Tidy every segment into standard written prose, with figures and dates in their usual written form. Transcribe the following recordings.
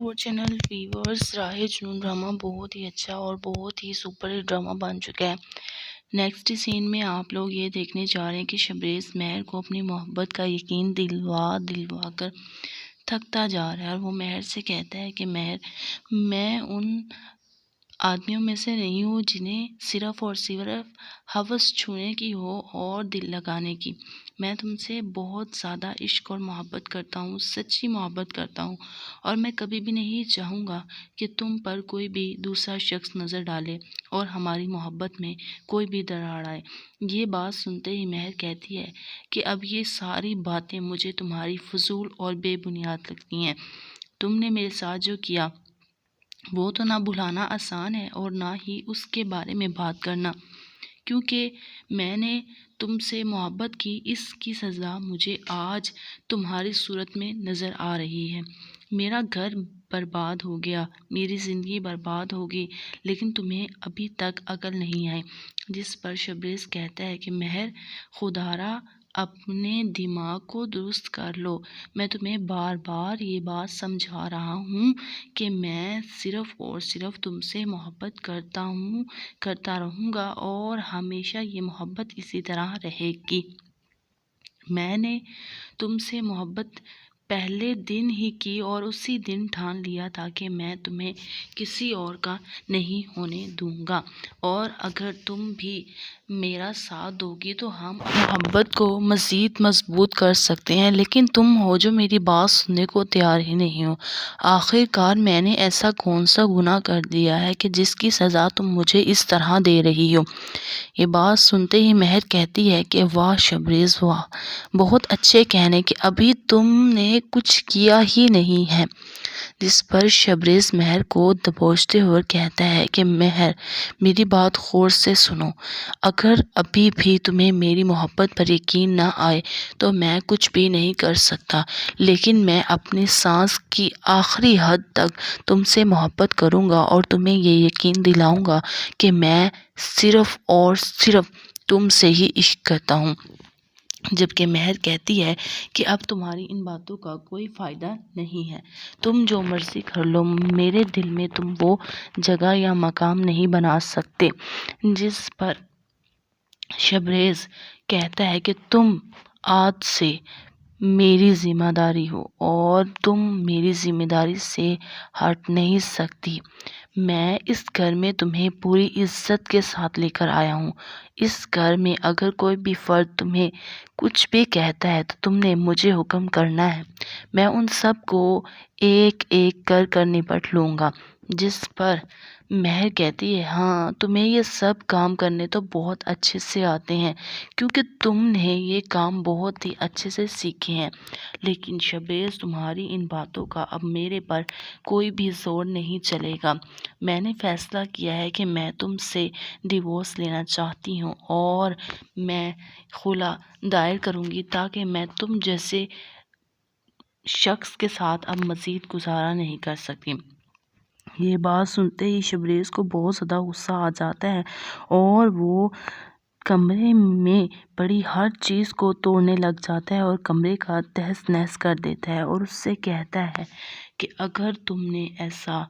اور channel viewers, راہ جنون ڈرامہ بہت ہی اچھا اور بہت ہی سپر ہٹ ڈرامہ بن چکا ہے۔ نیکسٹ سین میں آپ لوگ یہ دیکھنے جا رہے ہیں کہ شبریز مہر کو اپنی محبت کا یقین دلوا کر تھکتا جا رہا ہے، اور وہ مہر سے کہتا ہے کہ مہر، میں ان آدمیوں میں سے نہیں ہوں جنہیں صرف اور صرف ہوس چھونے کی ہو اور دل لگانے کی۔ میں تم سے بہت زیادہ عشق اور محبت کرتا ہوں، سچی محبت کرتا ہوں، اور میں کبھی بھی نہیں چاہوں گا کہ تم پر کوئی بھی دوسرا شخص نظر ڈالے اور ہماری محبت میں کوئی بھی دراڑ آئے۔ یہ بات سنتے ہی مہر کہتی ہے کہ اب یہ ساری باتیں مجھے تمہاری فضول اور بے بنیاد لگتی ہیں۔ تم نے میرے ساتھ جو کیا وہ تو نہ بھلانا آسان ہے اور نہ ہی اس کے بارے میں بات کرنا، کیونکہ میں نے تم سے محبت کی، اس کی سزا مجھے آج تمہاری صورت میں نظر آ رہی ہے۔ میرا گھر برباد ہو گیا، میری زندگی برباد ہو گئی، لیکن تمہیں ابھی تک عقل نہیں آئی۔ جس پر شبریز کہتا ہے کہ مہر، خدارا اپنے دماغ کو درست کر لو، میں تمہیں بار بار یہ بات سمجھا رہا ہوں کہ میں صرف اور صرف تم سے محبت کرتا رہوں گا اور ہمیشہ یہ محبت اسی طرح رہے گی۔ میں نے تم سے محبت پہلے دن ہی کی اور اسی دن ٹھان لیا تھا کہ میں تمہیں کسی اور کا نہیں ہونے دوں گا، اور اگر تم بھی میرا ساتھ دو گی تو ہم محبت کو مزید مضبوط کر سکتے ہیں، لیکن تم ہو جو میری بات سننے کو تیار ہی نہیں ہو۔ آخر کار میں نے ایسا کون سا گناہ کر دیا ہے کہ جس کی سزا تم مجھے اس طرح دے رہی ہو؟ یہ بات سنتے ہی مہر کہتی ہے کہ واہ شبریز واہ، بہت اچھے کہنے کہ ابھی تم نے کچھ کیا ہی نہیں ہے۔ جس پر شبریز مہر کو دبوچتے ہوئے کہتا ہے کہ مہر، میری بات غور سے سنو، اگر ابھی بھی تمہیں میری محبت پر یقین نہ آئے تو میں کچھ بھی نہیں کر سکتا، لیکن میں اپنی سانس کی آخری حد تک تم سے محبت کروں گا اور تمہیں یہ یقین دلاؤں گا کہ میں صرف اور صرف تم سے ہی عشق کرتا ہوں۔ جبکہ مہر کہتی ہے کہ اب تمہاری ان باتوں کا کوئی فائدہ نہیں ہے، تم جو مرضی کر لو، میرے دل میں تم وہ جگہ یا مقام نہیں بنا سکتے۔ جس پر شبریز کہتا ہے کہ تم آج سے میری ذمہ داری ہو اور تم میری ذمہ داری سے ہٹ نہیں سکتی۔ میں اس گھر میں تمہیں پوری عزت کے ساتھ لے کر آیا ہوں۔ اس گھر میں اگر کوئی بھی فرد تمہیں کچھ بھی کہتا ہے تو تم نے مجھے حکم کرنا ہے، میں ان سب کو ایک ایک کر نپٹ لوں گا۔ جس پر مہر کہتی ہے ہاں، تمہیں یہ سب کام کرنے تو بہت اچھے سے آتے ہیں، کیونکہ تم نے یہ کام بہت ہی اچھے سے سیکھے ہیں، لیکن شبریز تمہاری ان باتوں کا اب میرے پر کوئی بھی زور نہیں چلے گا۔ میں نے فیصلہ کیا ہے کہ میں تم سے ڈیورس لینا چاہتی ہوں اور میں خلا دائر کروں گی تاکہ میں تم جیسے شخص کے ساتھ اب مزید گزارا نہیں کر سکتی۔ یہ بات سنتے ہی شبریز کو بہت زیادہ غصہ آ جاتا ہے اور وہ کمرے میں پڑی ہر چیز کو توڑنے لگ جاتا ہے اور کمرے کا تہس نہس کر دیتا ہے، اور اس سے کہتا ہے کہ اگر تم نے ایسا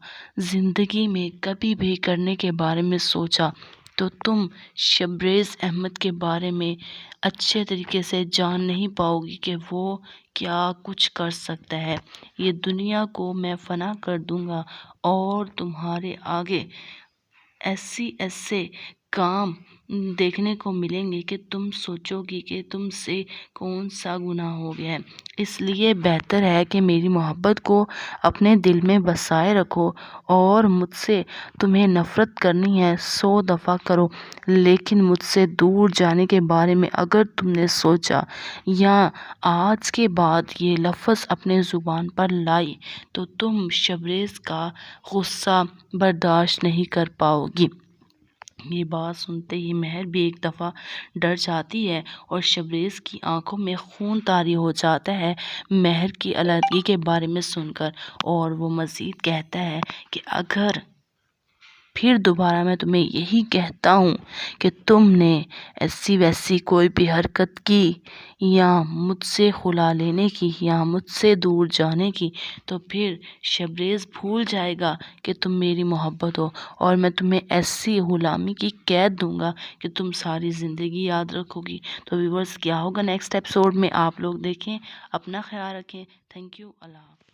زندگی میں کبھی بھی کرنے کے بارے میں سوچا تو تم شبریز احمد کے بارے میں اچھے طریقے سے جان نہیں پاؤ گی کہ وہ کیا کچھ کر سکتا ہے۔ یہ دنیا کو میں فنا کر دوں گا اور تمہارے آگے ایسے کام دیکھنے کو ملیں گے کہ تم سوچو گی کہ تم سے کون سا گناہ ہو گیا ہے۔ اس لیے بہتر ہے کہ میری محبت کو اپنے دل میں بسائے رکھو، اور مجھ سے تمہیں نفرت کرنی ہے 100 دفعہ کرو، لیکن مجھ سے دور جانے کے بارے میں اگر تم نے سوچا یا آج کے بعد یہ لفظ اپنے زبان پر لائی تو تم شبریز کا غصہ برداشت نہیں کر پاؤ گی۔ یہ بات سنتے ہی مہر بھی ایک دفعہ ڈر جاتی ہے اور شبریز کی آنکھوں میں خون طاری ہو جاتا ہے مہر کی علیحدگی کے بارے میں سن کر، اور وہ مزید کہتا ہے کہ اگر پھر دوبارہ میں تمہیں یہی کہتا ہوں کہ تم نے ایسی ویسی کوئی بھی حرکت کی یا مجھ سے خلا لینے کی یا مجھ سے دور جانے کی تو پھر شبریز بھول جائے گا کہ تم میری محبت ہو، اور میں تمہیں ایسی غلامی کی قید دوں گا کہ تم ساری زندگی یاد رکھو گی۔ تو ویورز کیا ہوگا نیکسٹ ایپیسوڈ میں آپ لوگ دیکھیں، اپنا خیال رکھیں۔ تھینک یو، اللہ حافظ۔